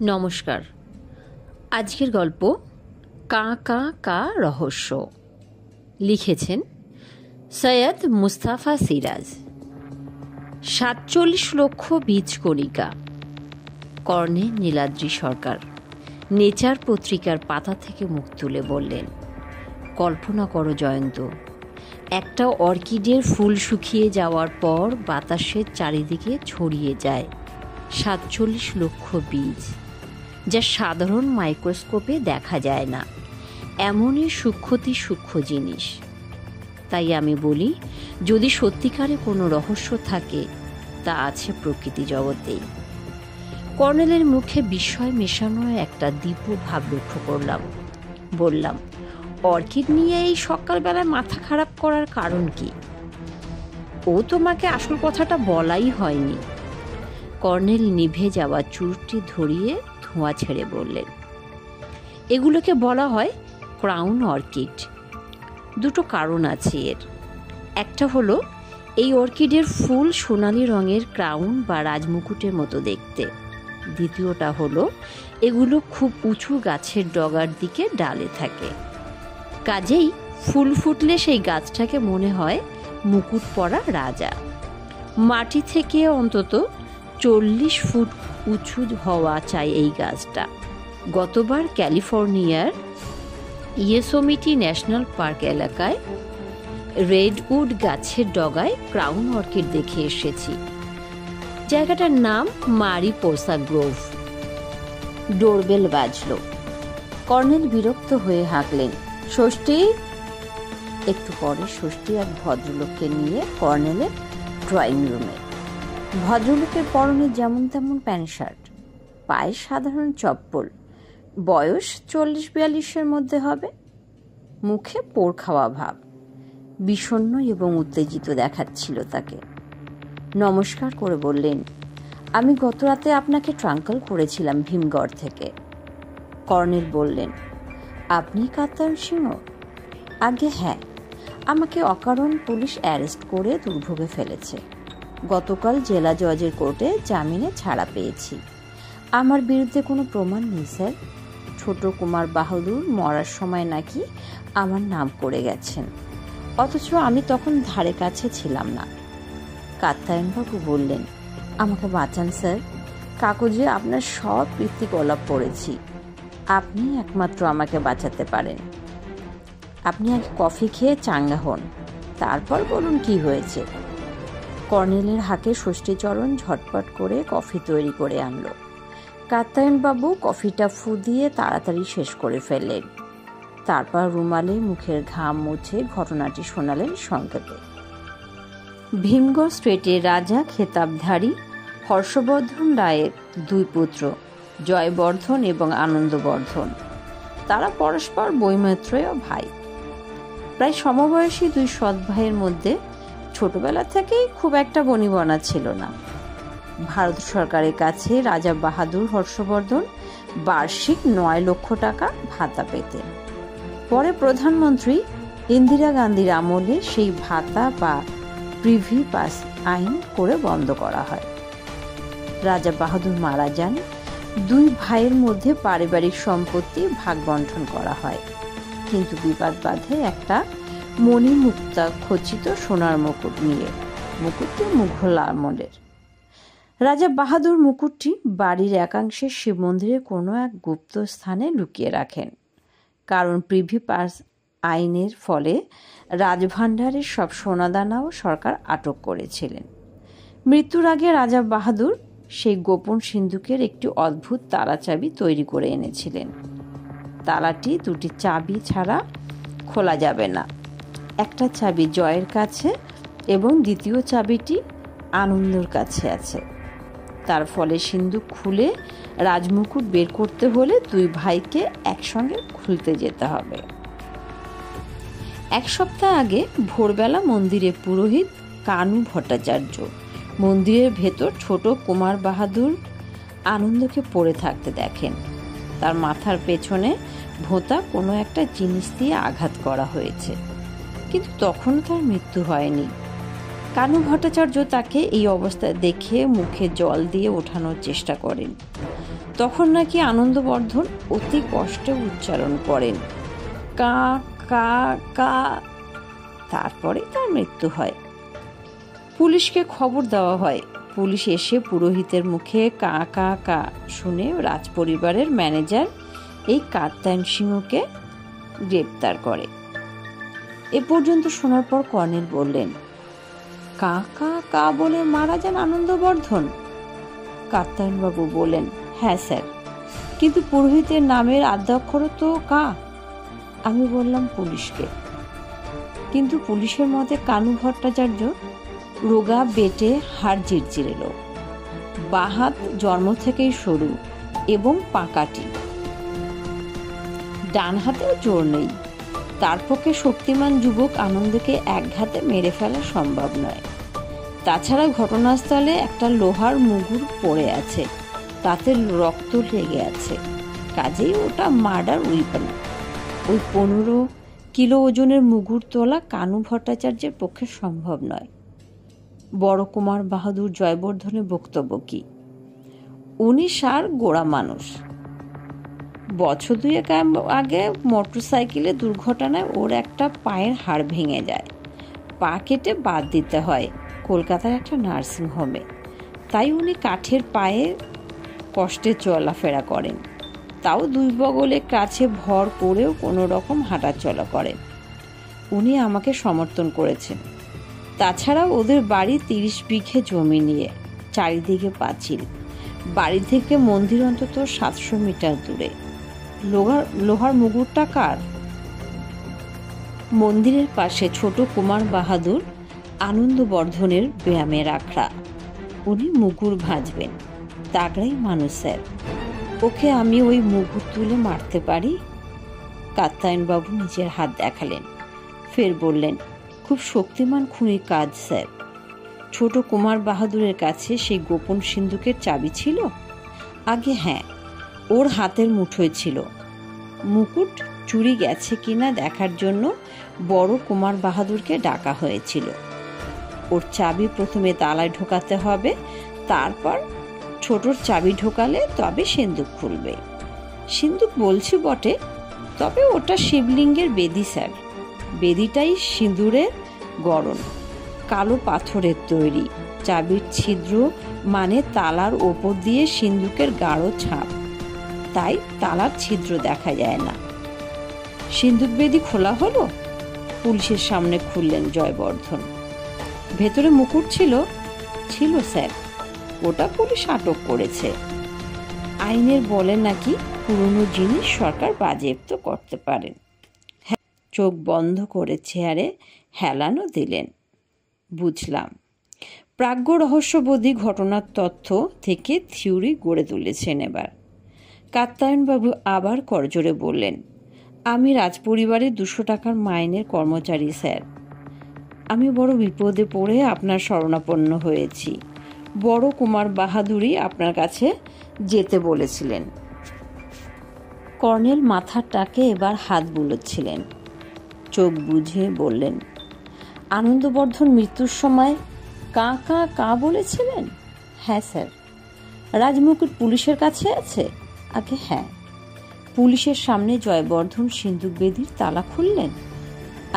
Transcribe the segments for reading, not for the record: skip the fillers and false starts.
নমস্কার। আজকের গল্প কা কা কা রহস্য। লিখেছেন সৈয়দ মুস্তাফা সিরাজ। ৪৭ লক্ষ বীজকণিকা। কর্ণে নীলাদ্রি সরকার নেচার পত্রিকার পাতা থেকে মুখ তুলে বললেন, কল্পনা করো জয়ন্ত, একটা অর্কিডের ফুল শুকিয়ে যাওয়ার পর বাতাসের চারিদিকে ছড়িয়ে যায় ৪৭ লক্ষ বীজ, যা সাধারণ মাইক্রোস্কোপে দেখা যায় না। এমনই সূক্ষ্মতি সূক্ষ্ম জিনিস। তাই আমি বলি, যদি সত্যিকারে কোনো রহস্য থাকে, তা আছে প্রকৃতি জগতেই। কর্নেলের মুখে বিস্ময় মেশানো একটা দীপ্য ভাব লক্ষ্য করলাম। বললাম, অর্কিড নিয়ে এই সকালবেলায় মাথা খারাপ করার কারণ কি? ও তোমাকে আসল কথাটা বলাই হয়নি। কর্নেল নিভে যাওয়া চুরটি ধরিয়ে ধোঁয়া ছেড়ে বললেন, এগুলোকে বলা হয় ক্রাউন অর্কিড। দুটো কারণ আছে এর। একটা হলো, এই অর্কিডের ফুল সোনালি রঙের ক্রাউন বা রাজমুকুটের মতো দেখতে। দ্বিতীয়টা হলো, এগুলো খুব উঁচু গাছের ডগার দিকে ডালে থাকে। কাজেই ফুল ফুটলে সেই গাছটাকে মনে হয় মুকুট পরা রাজা। মাটি থেকে অন্তত ৪০ ফুট উঁচু হওয়া চাই এই গাছটা। গতবার ক্যালিফোর্নিয়ার ইয়োসেমিটি ন্যাশনাল পার্ক এলাকায় রেডউড গাছের ডগায় ক্রাউন অর্কিড দেখে এসেছি। জায়গাটার নাম মারিপোসা গ্রোভ। ডোরবেল বাজল। কর্নেল বিরক্ত হয়ে হাঁকলেন, ষষ্ঠী। একটু পরে ষষ্ঠী এক ভদ্রলোককে নিয়ে কর্নেলের ড্রয়িং রুমে। ভদ্রলোকের পরনে যেমন তেমন প্যান্ট শার্ট, পায়ে সাধারণ চপ্পল। বয়স ৪০-৪২-এর মধ্যে হবে। মুখে পোড় খাওয়া ভাব। বিষণ্ণ এবং উত্তেজিত দেখাচ্ছিল তাকে। নমস্কার করে বললেন, আমি গত রাতে আপনাকে ট্রাঙ্কল করেছিলাম ভীমগড় থেকে। কর্নেল বললেন, আপনি কাতার সিংহ? আগে হ্যাঁ, আমাকে অকারণ পুলিশ অ্যারেস্ট করে দুর্ভোগে ফেলেছে। গতকাল জেলা জজের কোর্টে জামিনে ছাড়া পেয়েছি। আমার বিরুদ্ধে কোনো প্রমাণ নেই স্যার। ছোট কুমার বাহাদুর মরার সময় নাকি আমার নাম করে গেছেন, অথচ আমি তখন ধারে কাছে ছিলাম না। কাত্যায়নবাবু বললেন, আমাকে বাঁচান স্যার। কাগজে আপনার সব কীর্তিকলাপ পড়েছি। আপনি একমাত্র আমাকে বাঁচাতে পারেন। আপনি আগে কফি খেয়ে চাঙ্গা হন, তারপর বলুন কি হয়েছে। কর্নেলের হাতে ষষ্ঠীচরণ ঝটপট করে কফি তৈরি করে আনলো। কাত্যায়নবাবু কফিটা ফু দিয়ে তাড়াতাড়ি শেষ করে ফেললেন। তারপর রুমালে মুখের ঘাম মুছে ঘটনাটি শোনালেন সংক্ষেপে। ভীমগড় স্ট্রিটে রাজা খেতাবধারী হর্ষবর্ধন রায়ের দুই পুত্র, জয়বর্ধন এবং আনন্দবর্ধন। তারা পরস্পর বৈমিত্রেয় ভাই। প্রায় সমবয়সী দুই সৎ ভাইয়ের মধ্যে ছোটবেলা থেকেই খুব একটা বনিবনা ছিল না। ভারত সরকারের কাছে রাজা বাহাদুর হর্ষবর্ধন বার্ষিক ৯ লক্ষ টাকা ভাতা পেতেন। পরে প্রধানমন্ত্রী ইন্দিরা গান্ধীর আমলে সেই ভাতা বা প্রিভি পাস আইন করে বন্ধ করা হয়। রাজা বাহাদুর মারা যান। দুই ভাইয়ের মধ্যে পারিবারিক সম্পত্তি ভাগ বন্টন করা হয়, কিন্তু বিবাদ বাধে একটা মণিমুক্তা খচিত সোনার মুকুট নিয়ে। মুকুটটি মুঘল আমলের। রাজা বাহাদুর মুকুটটি বাড়ির একাংশে শিব মন্দিরের কোনো এক গুপ্ত স্থানে লুকিয়ে রাখেন, কারণ প্রিভি পাস আইনের ফলে রাজভাণ্ডারের সব সোনাদানাও সরকার আটক করেছিলেন। মৃত্যুর আগে রাজা বাহাদুর সেই গোপন সিন্ধুকের একটি অদ্ভুত তালা চাবি তৈরি করে এনেছিলেন। তালাটি দুটি চাবি ছাড়া খোলা যাবে না। একটা চাবি জয়ের কাছে এবং দ্বিতীয় চাবিটি আনন্দর কাছে আছে। তার ফলে সিন্ধুক খুলে রাজমুকুট বের করতে হলে দুই ভাইকে একসঙ্গে খুলতে যেতে হবে। এক সপ্তাহ আগে ভোরবেলা মন্দিরে পুরোহিত কানু ভট্টাচার্য মন্দিরের ভেতর ছোট কুমার বাহাদুর আনন্দকে পড়ে থাকতে দেখেন। তার মাথার পেছনে ভোঁতা কোনো একটা জিনিস দিয়ে আঘাত করা হয়েছে, কিন্তু তখনও তার মৃত্যু হয়নি। কানু ভট্টাচার্য তাকে এই অবস্থায় দেখে মুখে জল দিয়ে ওঠানোর চেষ্টা করেন। তখন নাকি আনন্দবর্ধন অতি কষ্টে উচ্চারণ করেন, কা কা কা। তারপরে তার মৃত্যু হয়। পুলিশকে খবর দেওয়া হয়। পুলিশ এসে পুরোহিতের মুখে কা কা কা শুনে রাজপরিবারের ম্যানেজার এই কাত্যায়ন সিংহকে গ্রেপ্তার করে। এ পর্যন্ত শোনার পর কর্নেল বললেন, কা কা কা বলে মারা যান আনন্দবর্ধন? কাত্যায়নবাবু বললেন, হ্যাঁ স্যার, কিন্তু পুরোহিতের নামের আদ্যাক্ষরও তো কা। আমি বললাম পুলিশকে, কিন্তু পুলিশের মতে কানু ভট্টাচার্য রোগা, বেটে, হাড় জিরজিরে লোক, বাঁ হাত জন্ম থেকেই সরু এবং পাকাটি, ডান হাতেও জোর নেই। তার পক্ষে শক্তিমান যুবক আনন্দকে একঘাতে মেরে ফেলা সম্ভব নয়। তাছাড়া ঘটনাস্থলে একটা লোহার মুগুর পড়ে আছে, তাতে রক্ত লেগে আছে, কাজেই ওটা মার্ডার উইপন। ওই 15 কিলো ওজনের মুগুর তোলা কানু ভট্টাচার্যের পক্ষে সম্ভব নয়। বড় কুমার বাহাদুর জয়বর্ধনের বক্তব্য কি? উনি সার গোড়া মানুষ। বছর 2 আগে মোটরসাইকেলে দুর্ঘটনায় ওর একটা পায়ের হাড় ভেঙে যায়, পা কেটে বাদ দিতে হয় কলকাতার একটা নার্সিং হোমে। তাই উনি কাঠের পায়ে কষ্টে চলাফেরা করেন, তাও 2 বগলে কাছে ভর করেও কোনো রকম হাঁটাচলা করেন। উনি আমাকে সমর্থন করেছেন। তাছাড়া ওদের বাড়ি 30 বিঘে জমি নিয়ে, চারিদিকে পাঁচিল, বাড়ি থেকে মন্দির অন্তত 700 মিটার দূরে। লোহার মুগুরটা কার? মন্দিরের পাশে ছোট কুমার বাহাদুর আনন্দবর্ধনের ব্যায়ামের আখড়া। উনি মুগুর ভাঁজবেন, তাগড়াই মানুষ স্যার। ওকে আমি ওই মুগুর তুলে মারতে পারি? কাত্যায়নবাবু নিজের হাত দেখালেন, ফের বললেন, খুব শক্তিমান খুনির কাজ স্যার। ছোট কুমার বাহাদুরের কাছে সেই গোপন সিন্ধুকের চাবি ছিল? আগে হ্যাঁ, ওর হাতের মুঠোয় ছিল। মুকুট চুরি গেছে কিনা দেখার জন্য বড় কুমার বাহাদুরকে ডাকা হয়েছিল। ওর চাবি প্রথমে তালায় ঢোকাতে হবে, তারপর ছোটর চাবি ঢোকালে তবে সিন্ধুক খুলবে। সিন্ধুক বলছি বটে, তবে ওটা শিবলিঙ্গের বেদি স্যার। বেদিটাই সিঁদুরের গড়ন, কালো পাথরের তৈরি। চাবির ছিদ্র মানে তালার ওপর দিয়ে সিন্ধুকের গাঢ় ছাপ, তাই তালার ছিদ্র দেখা যায় না। সিন্ধুক বেদি খোলা হলো, পুলিশের সামনে খুললেন জয়বর্ধন। ভেতরে মুকুট ছিল? ছিল স্যার, ওটা পুলিশ আটক করেছে। আইনের বলে নাকি পুরনো জিনিস সরকার বাজেয়াপ্ত করতে পারেন। চোখ বন্ধ করে চেয়ারে হেলানো দিলেন। বুঝলাম। প্রাজ্ঞ রহস্যবোধী ঘটনার তথ্য থেকে থিওরি গড়ে তুলেছেন এবার। কাত্যায়নবাবু আবার করজোরে বললেন, আমি রাজপরিবারের 200 টাকার মাইনের কর্মচারী স্যার। আমি বড় বিপদে পড়ে আপনার শরণাপন্ন হয়েছি। বড় কুমার বাহাদুরই আপনার কাছে যেতে বলেছিলেন। কর্নেল মাথাটাকে এবার হাত বুলোচ্ছিলেন, চোখ বুঝে বললেন, আনন্দবর্ধন মৃত্যুর সময় কা কা কা বলেছিলেন? হ্যাঁ স্যার। রাজমুকুট পুলিশের কাছে আছে? আগে হ্যাঁ। পুলিশের সামনে জয়বর্ধন সিন্ধুক বেদির তালা খুললেন?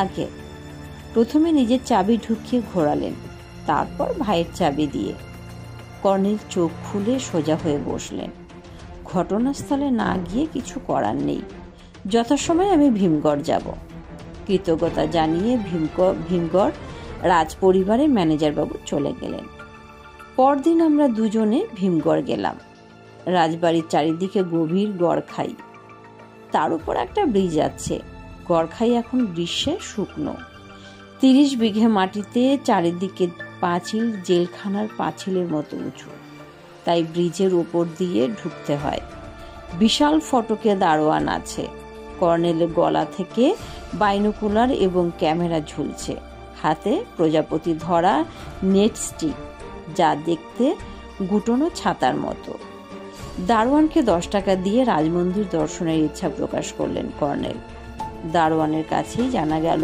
আগে। প্রথমে নিজের চাবি ঢুকিয়ে ঘোরালেন, তারপর ভাইয়ের চাবি দিয়ে। কর্নেল চোখ খুলে সোজা হয়ে বসলেন। ঘটনাস্থলে না গিয়ে কিছু করার নেই। যথাসময়ে আমি ভীমগড় যাব। কৃতজ্ঞতা জানিয়ে ভীমগড় রাজপরিবারের ম্যানেজারবাবু চলে গেলেন। পরদিন আমরা দুজনে ভীমগড় গেলাম। রাজবাড়ির চারিদিকে গভীর গড়খাই, তার উপর একটা ব্রিজ আছে। গড়খাই এখন গ্রীষ্মে শুকনো। 30 বিঘে মাটিতে চারিদিকে পাঁচিল, জেলখানার পাঁচিলের মতো উঁচু, তাই ব্রিজের উপর দিয়ে ঢুকতে হয়। বিশাল ফটকে দারোয়ান আছে। কর্নেলের গলা থেকে বাইনোকুলার এবং ক্যামেরা ঝুলছে, হাতে প্রজাপতি ধরা নেট স্টিক, যা দেখতে গুটোনো ছাতার মতো। দারোয়ানকে 10 টাকা দিয়ে রাজমন্দির দর্শনের ইচ্ছা প্রকাশ করলেন কর্নেল। দারোয়ানের কাছেই জানা গেল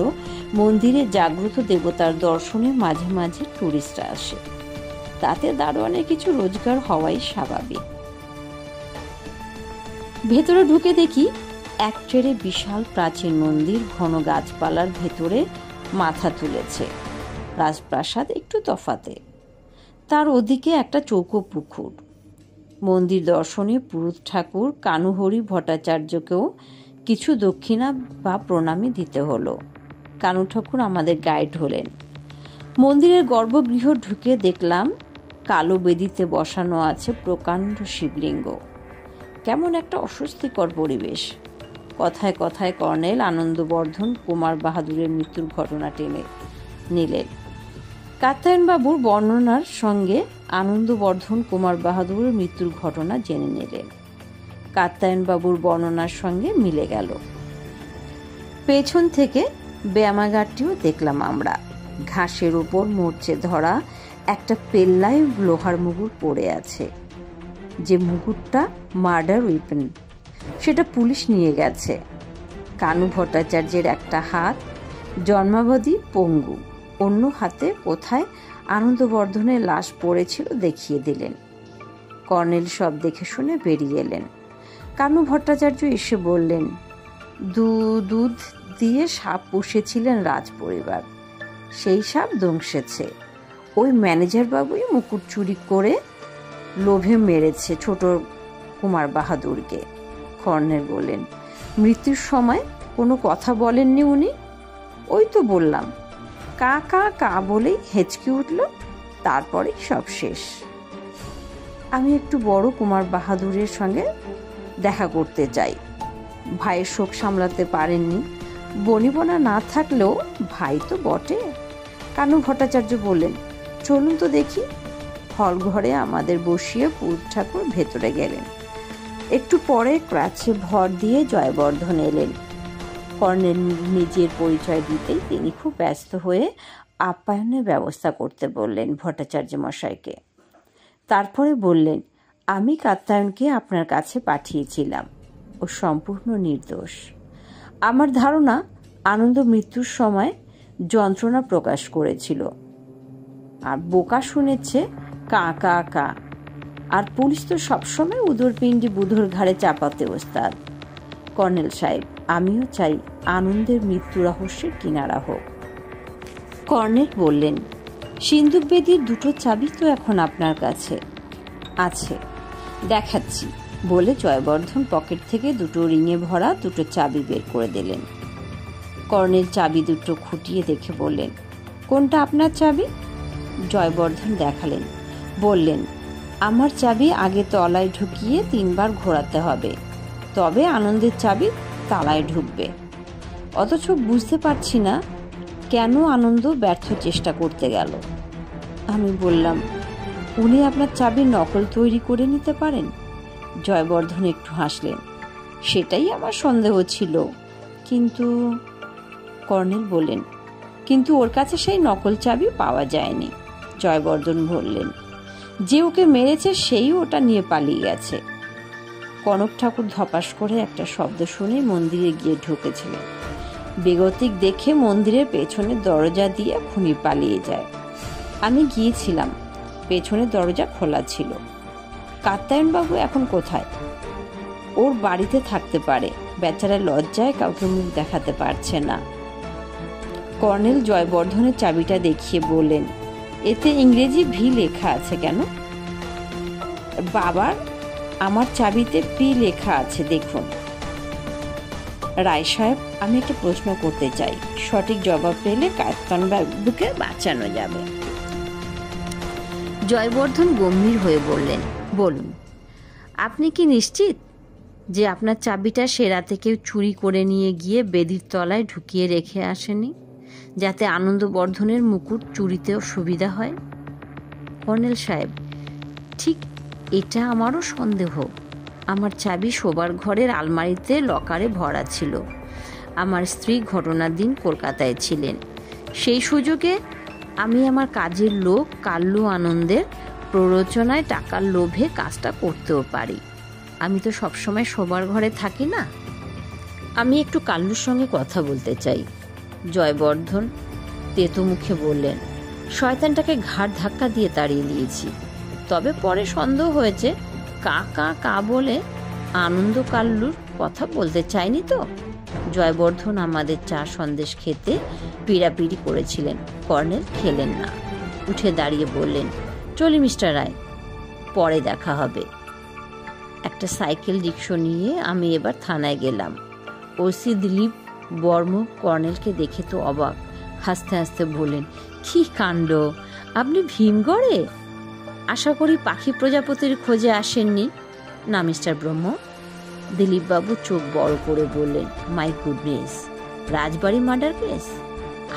মন্দিরে জাগ্রত দেবতার দর্শনে মাঝে মাঝে টুরিস্টরা আসে, তাতে দারোয়ানের কিছু রোজগার হওয়াই স্বাভাবিক। ভেতরে ঢুকে দেখি এক ট্রেরে বিশাল প্রাচীন মন্দির ঘন গাছপালার ভেতরে মাথা তুলেছে। রাজপ্রাসাদ একটু তফাতে, তার ওদিকে একটা চৌকো পুকুর। মন্দির দর্শনে পুরুত ঠাকুর কানুহরি ভট্টাচার্যকেও কিছু দক্ষিণা বা প্রণামী দিতে হলো। কানু ঠাকুর আমাদের গাইড হলেন। মন্দিরের গর্ভগৃহ ঢুকে দেখলাম কালো বেদিতে বসানো আছে প্রকাণ্ড শিবলিঙ্গ। কেমন একটা অস্বস্তিকর পরিবেশ। কথায় কথায় কর্নেল আনন্দবর্ধন কুমার বাহাদুরের মৃত্যুর ঘটনা টেনে নিলেন। কাত্যায়নবাবুর বর্ণনার সঙ্গে আনন্দবর্ধন কুমার বাহাদুরের মৃত্যুর ঘটনা জেনে নিলেন। কাত্যায়নবাবুর বর্ণনার সঙ্গে মিলে গেল। পেছন থেকে ব্যায়ামাগারটিও দেখলাম আমরা। ঘাসের উপর মরচে ধরা একটা পেল্লায় লোহার মুগুর পড়ে আছে। যে মুগুরটা মার্ডার ওয়েপন, সেটা পুলিশ নিয়ে গেছে। কানু ভট্টাচার্যের একটা হাত জন্মাবধি পঙ্গু, অন্য হাতে কোথায় আনন্দবর্ধনের লাশ পড়েছিল দেখিয়ে দিলেন। কর্নেল সব দেখে শুনে বেরিয়ে এলেন। কানু ভট্টাচার্য এসে বললেন, দুধ দিয়ে সাপ পুষেছিলেন রাজ পরিবার, সেই সাপ দংশেছে। ওই ম্যানেজার বাবুই মুকুট চুরি করে লোভে মেরেছে ছোট কুমার বাহাদুরকে। কর্নেল বললেন, মৃত্যুর সময় কোনো কথা বলেননি উনি? ওই তো বললাম, কা কা কা বলেই হেঁচকে উঠল, তারপরেই সব শেষ। আমি একটু বড় কুমার বাহাদুরের সঙ্গে দেখা করতে চাই। ভাইয়ের শোক সামলাতে পারেননি, বনিবনা না থাকলেও ভাই তো বটে। কানু ভট্টাচার্য বললেন, চলুন তো দেখি। হল ঘরে আমাদের বসিয়ে পুরুত ঠাকুর ভেতরে গেলেন। একটু পরে ক্রাচে ভর দিয়ে জয়বর্ধন এলেন। কর্নেল নিজের পরিচয় দিতেই তিনি খুব ব্যস্ত হয়ে আপ্যায়নের ব্যবস্থা করতে বললেন ভট্টাচার্য মশাইকে। তারপরে বললেন, আমি কাত্যায়নকে আপনার কাছে পাঠিয়েছিলাম, ও সম্পূর্ণ নির্দোষ। আমার ধারণা আনন্দ মৃত্যুর সময় যন্ত্রণা প্রকাশ করেছিল, আর বোকা শুনেছে কা কা কা। আর পুলিশ তো সবসময় উদরপিণ্ডি বুধোর ঘাড়ে চাপাতে ওস্তাদ। কর্নেল সাহেব, আমিও চাই আনন্দের মৃত্যু রহস্যের কিনারা হোক। কর্নেল বললেন, সিন্দুক বেদির দুটো চাবি তো এখন আপনার কাছে আছে, দেখাচ্ছি বলে জয়বর্ধন পকেট থেকে দুটো রিঙে ভরা দুটো চাবি বের করে দিলেন। কর্নেল চাবি দুটো খুঁটিয়ে দেখে বললেন, কোনটা আপনার চাবি? জয়বর্ধন দেখালেন, বললেন, আমার চাবি আগে তলায় ঢুকিয়ে 3 বার ঘোরাতে হবে, তবে আনন্দের চাবি তালায় ঢুকবে। অথচ বুঝতে পারছি না কেন আনন্দ ব্যর্থ চেষ্টা করতে গেল। আমি বললাম, উনি আপনার চাবির নকল তৈরি করে নিতে পারেন। জয়বর্ধন একটু হাসলেন, সেটাই আমার সন্দেহ ছিল। কিন্তু কর্নেল বললেন, কিন্তু ওর কাছে সেই নকল চাবি পাওয়া যায়নি। জয়বর্ধন বললেন, যে ওকে মেরেছে সেই ওটা নিয়ে পালিয়ে গেছে। কনক ঠাকুর ধপাস করে একটা শব্দ শুনে মন্দিরে গিয়ে ঢুকেছিলেন। বেগতিক দেখে মন্দিরের পেছনের দরজা দিয়ে খুনি পালিয়ে যায়। আমি গিয়েছিলাম, পেছনের দরজা খোলা ছিল। কাত্যায়নবাবু এখন কোথায়? ওর বাড়িতে থাকতে পারে, বেচারা লজ্জায় কাউকে মুখ দেখাতে পারছে না। কর্নেল জয়বর্ধনের চাবিটা দেখিয়ে বললেন, এতে ইংরেজি ভি লেখা আছে কেন? বাবার আমার চাবিতে পি লেখা আছে, দেখুন। রায় সাহেব, আমি একটা প্রশ্ন করতে চাই, সঠিক জবাব পেলে কাত্যায়নবাবুকে বাঁচানো যাবে। জয়বর্ধন গম্ভীর হয়ে বললেন, বলুন, আপনি কি নিশ্চিত যে আপনার চাবিটা সে রাতে কেউ চুরি করে নিয়ে গিয়ে বেদির তলায় ঢুকিয়ে রেখে আসেনি, যাতে আনন্দবর্ধনের মুকুট চুরিতেও সুবিধা হয়? কর্নেল সাহেব, ঠিক এটা আমারও সন্দেহ। আমার চাবি শোবার ঘরের আলমারিতে লকারে ভরা ছিল। আমার স্ত্রী ঘটনার দিন কলকাতায় ছিলেন। সেই সুযোগে আমি আমার কাজের লোক কাল্লু আনন্দের প্ররোচনায় টাকার লোভে কাজটা করতেও পারি। আমি তো সবসময় শোবার ঘরে থাকি না। আমি একটু কাল্লুর সঙ্গে কথা বলতে চাই। জয়বর্ধন তেতো মুখে বললেন, শয়তানটাকে ঘাড় ধাক্কা দিয়ে তাড়িয়ে দিয়েছি, তবে পরে সন্দেহ হয়েছে কা কা কা বলে আনন্দ কাল্লুর কথা বলতে চাইনি তো? জয়বর্ধন আমাদের চা সন্দেশ খেতে পিড়াপিড়ি করেছিলেন, কর্নেল খেলেন না। উঠে দাঁড়িয়ে বললেন, চলি মিস্টার রায়, পরে দেখা হবে। একটা সাইকেল রিক্সা নিয়ে আমি এবার থানায় গেলাম। ওসি দিলীপ বর্ম কর্নেলকে দেখে তো অবাক, হাসতে হাসতে বললেন, কি কাণ্ড, আপনি ভীমগড়ে? আশা করি পাখি প্রজাপতির খোঁজে আসেননি? না মিস্টার ব্রহ্ম। দিলীপবাবু চোখ বড় করে বললেন, my goodness, Rajbari murder case?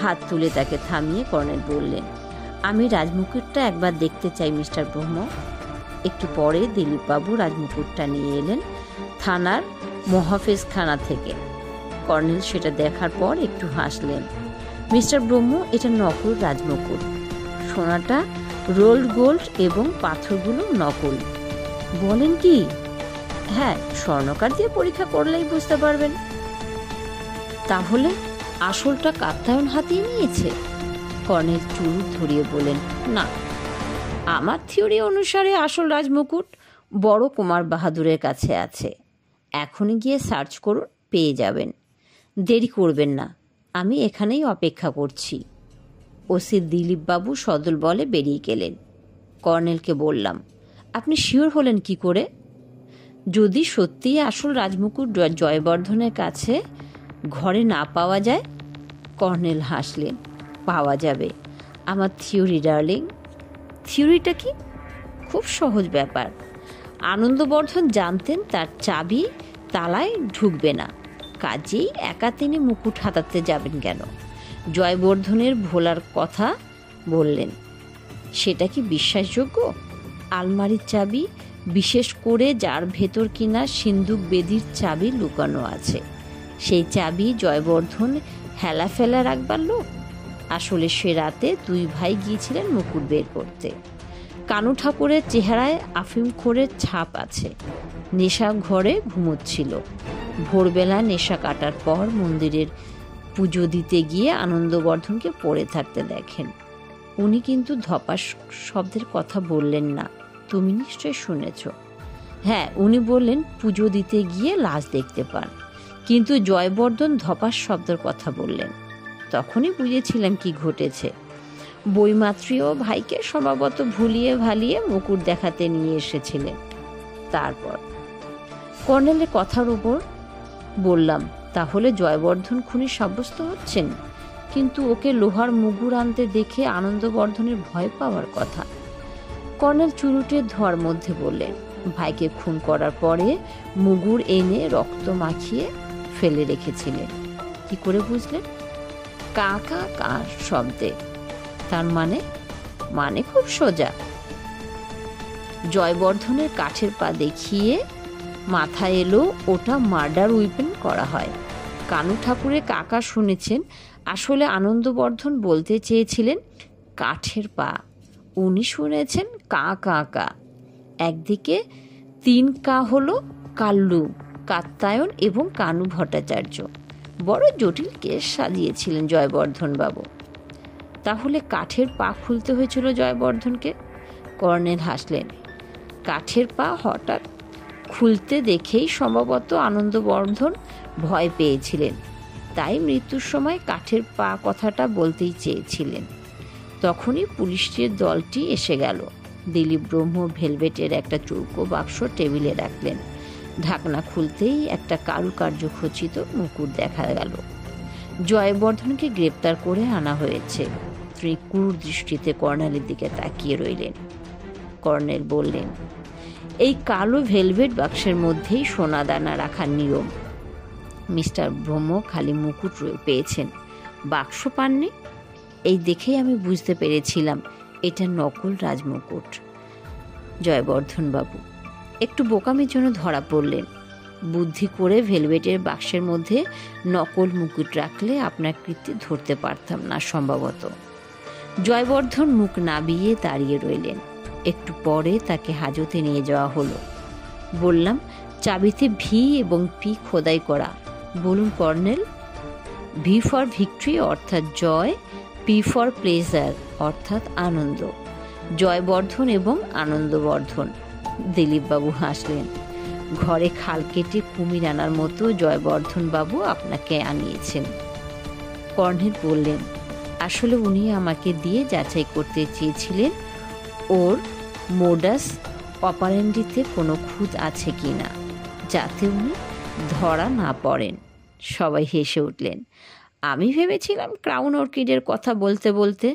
হাত তুলে তাকে থামিয়ে কর্নেল বললেন, আমি রাজমুকুটটা একবার দেখতে চাই মিস্টার ব্রহ্ম। একটু পরে দিলীপবাবু রাজমুকুটটা নিয়ে এলেন থানার মহাফেজখানা থেকে। কর্নেল সেটা দেখার পর একটু হাসলেন। মিস্টার ব্রহ্ম, এটা নকল রাজমুকুট। সোনাটা রোল্ড গোল্ড এবং পাথরগুলো নকল। বলেন কি? হ্যাঁ, স্বর্ণকার দিয়ে পরীক্ষা করলেই বুঝতে পারবেন। তাহলে আসলটা কাত্তায়ন হাতিয়ে নিয়েছে? কর্নেল চুল ধরিয়ে বলেন, না, আমার থিওরি অনুসারে আসল রাজমুকুট বড় কুমার বাহাদুরের কাছে আছে। এখনই গিয়ে সার্চ করুন, পেয়ে যাবেন। দেরি করবেন না, আমি এখানেই অপেক্ষা করছি। ওসি দিলীপবাবু সদল বলে বেরিয়ে গেলেন। কর্নেলকে বললাম, আপনি শিওর হলেন কি করে? যদি সত্যিই আসল রাজমুকুট জয়বর্ধনের কাছে ঘরে না পাওয়া যায়? কর্নেল হাসলেন, পাওয়া যাবে। আমার থিওরি ডার্লিং। থিওরিটা কি? খুব সহজ ব্যাপার। আনন্দবর্ধন জানতেন তার চাবি তালায় ঢুকবে না, কাজেই একা তিনি মুকুট হাতাতে যাবেন কেন? জয়বর্ধনের ভোলার কথা বললেন, সেটা কি বিশ্বাসযোগ্য? আলমারির চাবি, বিশেষ করে যার ভেতর কিনা সিন্দুক বেদির চাবি লুকানো আছে, সেই চাবি জয়বর্ধন হেলা ফেলা রাখবার লোক? আসলে সে রাতে দুই ভাই গিয়েছিলেন মুকুট বের করতে। কানু ঠাকুরের চেহারায় আফিমখোরের ছাপ আছে। নেশা ঘরে ঘুমোচ্ছিল। ভোরবেলা নেশা কাটার পর মন্দিরের পুজো দিতে গিয়ে আনন্দবর্ধনকে পড়ে থাকতে দেখেন। উনি কিন্তু ধপাস শব্দের কথা বললেন না, তুমি নিশ্চয় শুনেছ। হ্যাঁ, উনি বললেন পুজো দিতে গিয়ে লাশ দেখতে পান, কিন্তু জয়বর্ধন ধপাস শব্দের কথা বললেন। তখনই বুঝেছিলাম কি ঘটেছে। বইমাত্রীও ভাইকে স্বভাবত ভুলিয়ে ভালিয়ে মুকুট দেখাতে নিয়ে এসেছিলেন। তারপর কর্নেলের কথার উপর বললাম, তাহলে জয়বর্ধন খুনি সাব্যস্ত হচ্ছেন, কিন্তু ওকে লোহার মুগুর আনতে দেখে আনন্দবর্ধনের ভয় পাওয়ার কথা। কর্নেল চুরুটের ধোয়ার মধ্যে বললেন, ভাইকে খুন করার পরে মুগুর এনে রক্ত মাখিয়ে ফেলে রেখেছিলেন। কি করে বুঝলেন? কা কা কা শব্দে। তার মানে খুব সোজা। জয়বর্ধনের কাঠের পা দেখিয়ে মাথায় এলো ওটা মার্ডার উইপেন করা হয়। কানু ঠাকুরের কাকা শুনেছেন, আসলে আনন্দবর্ধন বলতে চেয়েছিলেন কাঠের পা, উনি শুনেছেন কা কা কা। একদিকে 3 কা হলো কাল্লু, কাত্তায়ন এবং কানু ভট্টাচার্য। বড় জটিল কেস সাজিয়েছিলেন জয়বর্ধন বাবু। তাহলে কাঠের পা খুলতে হয়েছিল জয়বর্ধনকে? কর্নেল হাসলেন। কাঠের পা হঠাৎ খুলতে দেখেই সম্ভবত আনন্দবর্ধন ভয় পেয়েছিলেন, তাই মৃত্যুর সময় কাঠের পা কথাটা বলতেই চেয়েছিলেন। তখনই পুলিশের দলটি এসে গেল। দিলীপ ব্রহ্ম ভেলভেটের একটা চৌকো বাক্স টেবিলে রাখলেন। ঢাকনা খুলতেই একটা কারুকার্য খচিত মুকুট দেখা গেল। জয়বর্ধনকে গ্রেপ্তার করে আনা হয়েছে। তিনি ক্রূর দৃষ্টিতে কর্নেলের দিকে তাকিয়ে রইলেন। কর্নেল বললেন, এই কালো ভেলভেট বাক্সের মধ্যেই সোনাদানা রাখার নিয়ম। মিস্টার ব্রহ্ম খালি মুকুট পেয়েছেন, বাক্স পাননি। এই দেখেই আমি বুঝতে পেরেছিলাম এটা নকল রাজমুকুট। জয়বর্ধন বাবু একটু বোকামির জন্য ধরা পড়লেন। বুদ্ধি করে ভেলভেটের বাক্সের মধ্যে নকল মুকুট রাখলে আপনার কীর্তি ধরতে পারতাম না সম্ভবত। জয়বর্ধন মুখ নাবিয়ে দাঁড়িয়ে রইলেন। একটু পরে তাকে হাজতে নিয়ে যাওয়া হলো। বললাম, চাবিতে ভি এবং পি খোদাই করা। বলুন কর্নেল। ভি ফর ভিক্টরি অর্থাৎ জয়, পি ফর প্লেজার অর্থাৎ আনন্দ। জয়বর্ধন এবং আনন্দবর্ধন। দিলীপবাবু হাসলেন। ঘরে খাল কেটে কুমির আনার মতো জয়বর্ধনবাবু আপনাকে আনিয়েছেন। কর্নেল বললেন, আসলে উনি আমাকে দিয়ে যাচাই করতে চেয়েছিলেন ওর মোডাস অপারেন্ডিতে কোনো খুঁত আছে কি না, যাতে উনি ধরা না পড়েন। সবাই হেসে উঠলেন। আমি ভেবেছিলাম ক্রাউন অর্কিডের কথা বলতে বলতে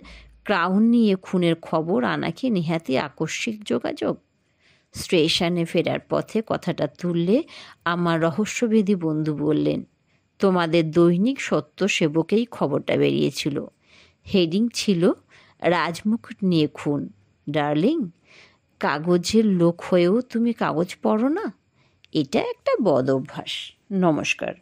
ক্রাউন নিয়ে খুনের খবর আনাকে নেহাতি আকস্মিক যোগাযোগ। স্টেশনে ফেরার পথে কথাটা তুললে আমার রহস্যভেদী বন্ধু বললেন, তোমাদের দৈনিক সত্য সেবকেই খবরটা বেরিয়েছিল। হেডিং ছিল, রাজমুকুট নিয়ে খুন। ডার্লিং, কাগজের লোক হয়েও তুমি কাগজ পড়ো না? এটা একটা বদ অভ্যাস। নমস্কার।